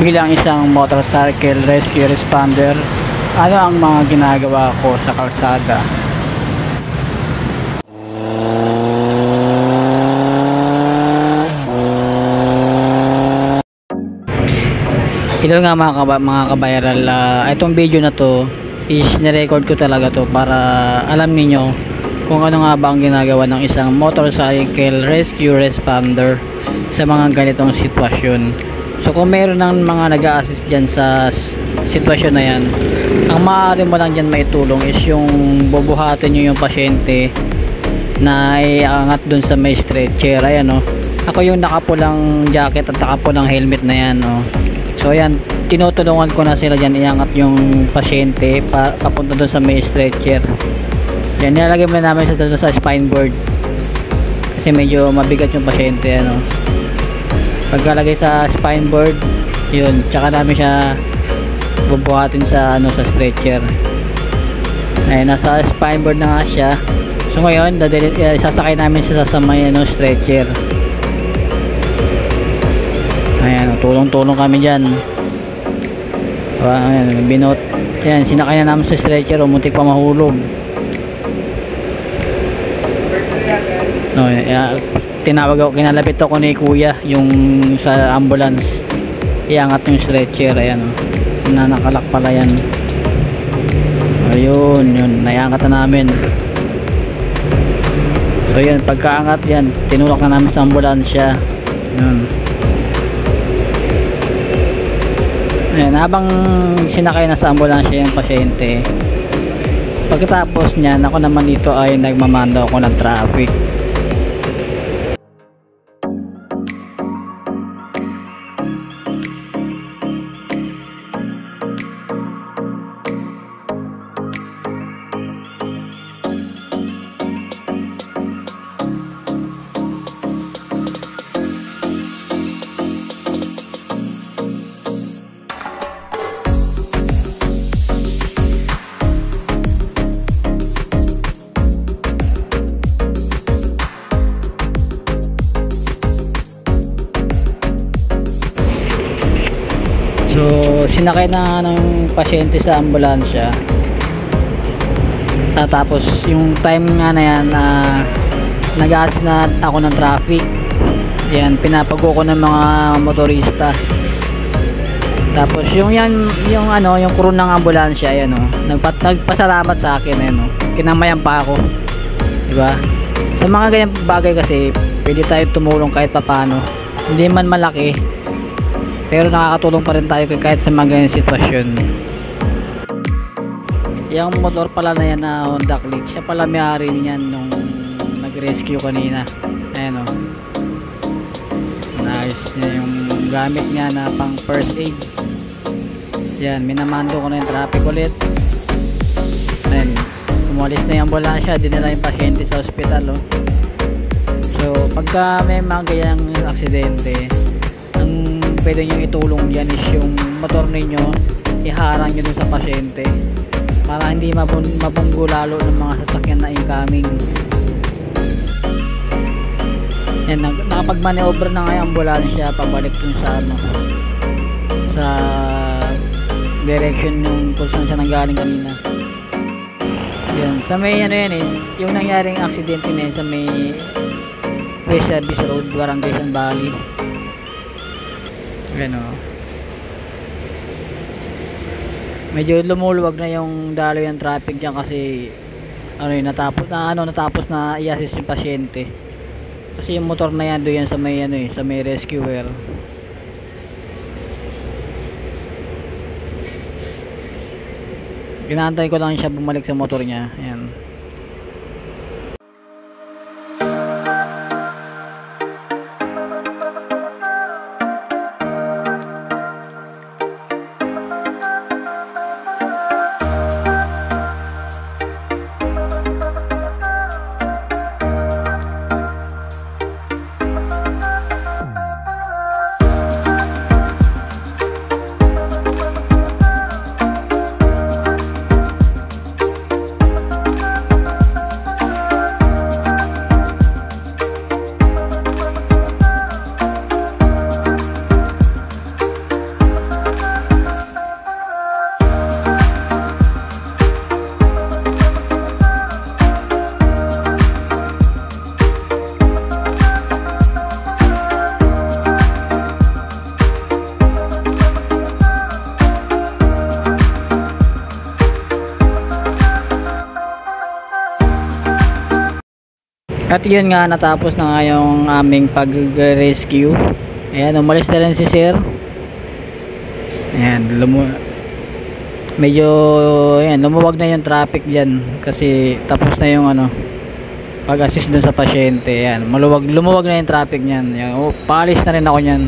bilang isang motorcycle rescue responder, ano ang mga ginagawa ko sa kalsada? Ito nga mga kabayaral, itong video na to is nirecord ko talaga to para alam niyo kung ano nga ba ang ginagawa ng isang motorcycle rescue responder sa mga ganitong sitwasyon. So kung meron ng mga nag-a-assist dyan sa sitwasyon na yan, ang maaari mo lang dyan maitulong is yung bubuhatin nyo yung pasyente na iangat dun sa may stretcher. Ayan o, ako yung nakapulang jacket at nakapulang helmet na yan o. So ayan, tinutulungan ko na sila dyan iangat yung pasyente papunta dun sa may stretcher. Yan, nilalagay mo na namin sa spine board kasi medyo mabigat yung pasyente ano. Pagkalagay sa spine board, yun, tsaka namin siya bubuhatin sa sa stretcher. Ay, nasa spine board na nga siya. So ngayon, sasakay namin siya sa may stretcher. Ayan, tulong-tulong kami dyan. Ayan, binot. Ayan, sinakay na namin sa stretcher, muntik pa mahulog. No, tinawag ako, kinalapit ako ni kuya yung sa ambulance, iangat yung stretcher. Ayan o, nakalak pala yan. Ayun, yun, naiangat na namin. So yun, pagkaangat yan, tinulak na namin sa ambulansya. Yun. Ayan, habang sinakay na sa ambulansya yung pasyente, pagkatapos niyan, ako naman dito ay nagmamando ako ng traffic. So sinakay na ng pasyente sa ambulansya, tapos yung time nga na yan nag-a-assist na ako ng traffic. Yan, pinapago ko ng mga motorista. Tapos yung crew ng ambulansya, ayan nagpasalamat sa akin, ayan kinamayan pa ako, diba? Sa mga ganyang bagay kasi pwede tayo tumulong kahit papano, hindi man malaki, pero nakakatulong pa rin tayo kahit sa mga ganyan sitwasyon. Yung motor pala na yan na Honda Click, siya pala may-ari niyan nung nag-rescue kanina. Ayan o, nice niya yung gamit niya na pang first aid. Yan, minamando ko na yung traffic ulit. Ayan, umalis na yung ambulansya, dinala yung pasyente sa hospital o. So pagka may mga ganyang aksidente, ang pwede nyo itulong dyan is yung motor ninyo iharang nyo dun sa pasyente para hindi mabunggo lalo ng mga sasakyan na incoming. Yan, nakapag-maneuver na nga yung ambulansya pabalik dun sa sa direction yung kung saan siya nanggaling kanina. Yan, sa may yung nangyaring aksidente na yun sa may West Service Road, Barangay San Bali. Ayan o, medyo lumuluwag na yung daloy ng traffic dyan kasi natapos na i-assist yung pasyente kasi yung motor na yan doon sa may sa may rescuer. Ginaantay ko lang siya bumalik sa motor niya. Ayan. At yun nga, natapos na nga yung aming pag-rescue. Ayan, umalis na rin si sir. Ayan, medyo ayan, lumuwag na yung traffic dyan kasi tapos na yung ano, pag-assist dun sa pasyente. Ayan, lumuwag na yung traffic nyan. Ayan, paalis na rin ako nyan.